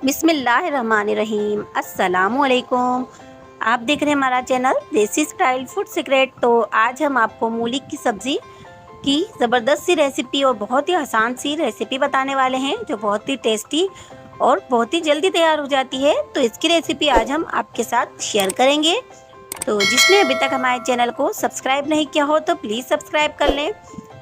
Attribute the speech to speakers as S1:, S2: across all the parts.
S1: बिस्मिल्लाहिर्रहमानिर्रहीम। अस्सलामुअलैकुम। आप देख रहे हैं हमारा चैनल देसी स्टाइल फूड सीक्रेट। तो आज हम आपको मूली की सब्ज़ी की ज़बरदस्त सी रेसिपी और बहुत ही आसान सी रेसिपी बताने वाले हैं, जो बहुत ही टेस्टी और बहुत ही जल्दी तैयार हो जाती है। तो इसकी रेसिपी आज हम आपके साथ शेयर करेंगे। तो जिसने अभी तक हमारे चैनल को सब्सक्राइब नहीं किया हो तो प्लीज़ सब्सक्राइब कर लें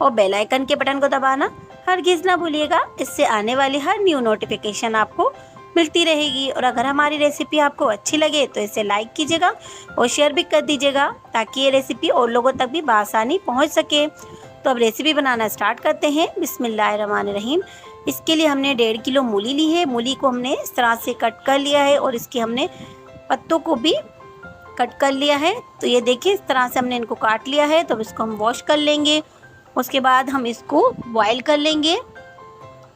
S1: और बेल आइकन के बटन को दबाना हरगिज़ ना भूलिएगा। इससे आने वाली हर न्यू नोटिफिकेशन आपको मिलती रहेगी। और अगर हमारी रेसिपी आपको अच्छी लगे तो इसे लाइक कीजिएगा और शेयर भी कर दीजिएगा, ताकि ये रेसिपी और लोगों तक भी बआसानी पहुंच सके। तो अब रेसिपी बनाना स्टार्ट करते हैं। बिस्मिल्लाहिर्रहमानिर्रहीम। इसके लिए हमने 1.5 किलो मूली ली है। मूली को हमने इस तरह से कट कर लिया है और इसके हमने पत्तों को भी कट कर लिया है। तो ये देखिए, इस तरह से हमने इनको काट लिया है। तो अब इसको हम वॉश कर लेंगे। उसके बाद हम इसको बॉईल कर लेंगे।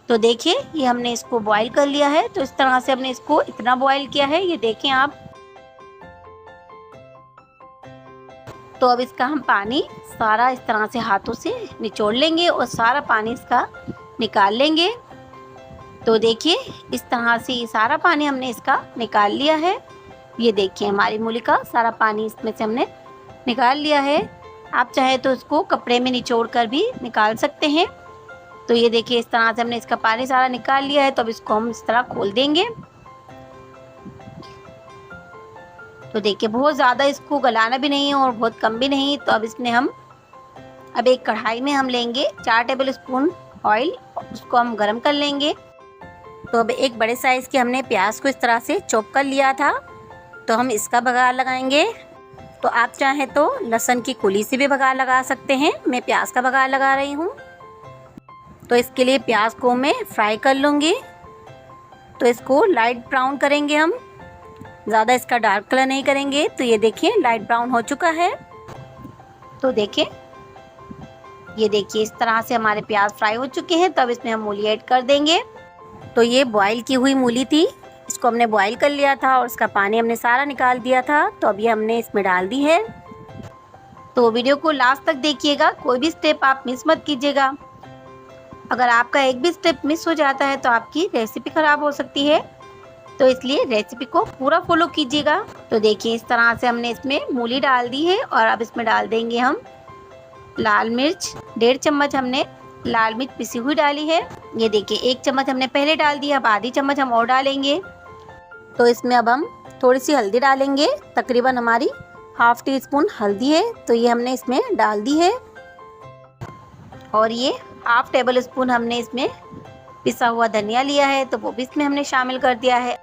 S1: तो देखिए, ये हमने इसको बॉईल कर लिया है। तो इस तरह से हमने इसको इतना बॉईल किया है, ये देखें आप। तो अब इसका हम पानी सारा इस तरह से हाथों से निचोड़ लेंगे और सारा पानी इसका निकाल लेंगे। तो देखिए, इस तरह से ये सारा पानी हमने इसका निकाल लिया है। ये देखिए, हमारी मूली का सारा पानी इसमें से हमने निकाल लिया है। आप चाहे तो इसको कपड़े में निचोड़ कर भी निकाल सकते हैं। तो ये देखिए, इस तरह से हमने इसका पानी सारा निकाल लिया है। तो अब इसको हम इस तरह खोल देंगे। तो देखिए, बहुत ज़्यादा इसको गलाना भी नहीं है और बहुत कम भी नहीं। तो अब इसमें हम एक कढ़ाई में हम लेंगे 4 टेबल स्पून ऑयल, उसको हम गरम कर लेंगे। तो अब एक बड़े साइज़ के हमने प्याज को इस तरह से चॉप कर लिया था। तो हम इसका बघार लगाएंगे। तो आप चाहें तो लहसुन की कुली से भी बघार लगा सकते हैं। मैं प्याज का बघार लगा रही हूँ। तो इसके लिए प्याज को मैं फ्राई कर लूँगी। तो इसको लाइट ब्राउन करेंगे हम, ज़्यादा इसका डार्क कलर नहीं करेंगे। तो ये देखिए, लाइट ब्राउन हो चुका है। तो देखिए, ये देखिए, इस तरह से हमारे प्याज फ्राई हो चुके हैं। तो अब इसमें हम मूली ऐड कर देंगे। तो ये बॉईल की हुई मूली थी, इसको हमने बॉईल कर लिया था और इसका पानी हमने सारा निकाल दिया था। तो अभी हमने इसमें डाल दी है। तो वीडियो को लास्ट तक देखिएगा, कोई भी स्टेप आप मिस मत कीजिएगा। अगर आपका एक भी स्टेप मिस हो जाता है तो आपकी रेसिपी ख़राब हो सकती है। तो इसलिए रेसिपी को पूरा फॉलो कीजिएगा। तो देखिए, इस तरह से हमने इसमें मूली डाल दी है और अब इसमें डाल देंगे हम लाल मिर्च। 1.5 चम्मच हमने लाल मिर्च पिसी हुई डाली है। ये देखिए, 1 चम्मच हमने पहले डाल दिया, अब आधी चम्मच हम और डालेंगे। तो इसमें अब हम थोड़ी सी हल्दी डालेंगे, तकरीबन हमारी ½ टीस्पून हल्दी है। तो ये हमने इसमें डाल दी है। और ये ½ टेबल स्पून हमने इसमें पिसा हुआ धनिया लिया है, तो वो भी इसमें हमने शामिल कर दिया है।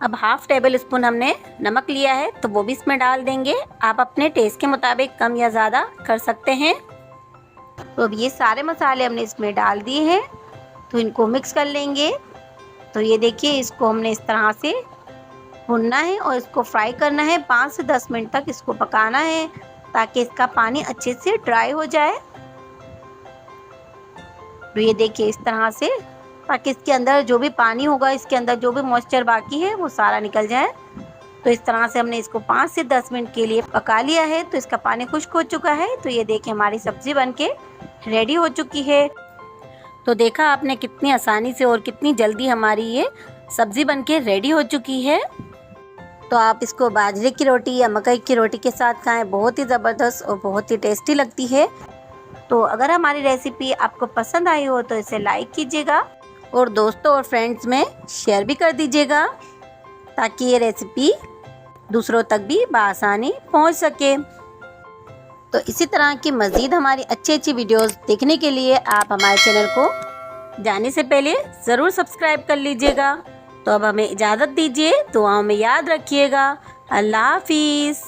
S1: अब ½ टेबल स्पून हमने नमक लिया है, तो वो भी इसमें डाल देंगे। आप अपने टेस्ट के मुताबिक कम या ज़्यादा कर सकते हैं। तो अब ये सारे मसाले हमने इसमें डाल दिए हैं। तो इनको मिक्स कर लेंगे। तो ये देखिए, इसको हमने इस तरह से भुनना है और इसको फ्राई करना है। 5 से 10 मिनट तक इसको पकाना है, ताकि इसका पानी अच्छे से ड्राई हो जाए। तो ये देखिए, इस तरह से, ताकि इसके अंदर जो भी पानी होगा, इसके अंदर जो भी मॉइस्चर बाकी है वो सारा निकल जाए। तो इस तरह से हमने इसको 5 से 10 मिनट के लिए पका लिया है। तो इसका पानी खुश्क हो चुका है। तो ये देखिए, हमारी सब्ज़ी बनके रेडी हो चुकी है। तो देखा आपने, कितनी आसानी से और कितनी जल्दी हमारी ये सब्ज़ी बनके रेडी हो चुकी है। तो आप इसको बाजरे की रोटी या मकई की रोटी के साथ खाएं, बहुत ही ज़बरदस्त और बहुत ही टेस्टी लगती है। तो अगर हमारी रेसिपी आपको पसंद आई हो तो इसे लाइक कीजिएगा और दोस्तों और फ्रेंड्स में शेयर भी कर दीजिएगा, ताकि ये रेसिपी दूसरों तक भी बआसानी पहुंच सके। तो इसी तरह की मज़ीद हमारी अच्छी वीडियोस देखने के लिए आप हमारे चैनल को जाने से पहले ज़रूर सब्सक्राइब कर लीजिएगा। तो अब हमें इजाज़त दीजिए, दुआओं में याद रखिएगा। अल्लाह हाफिज़।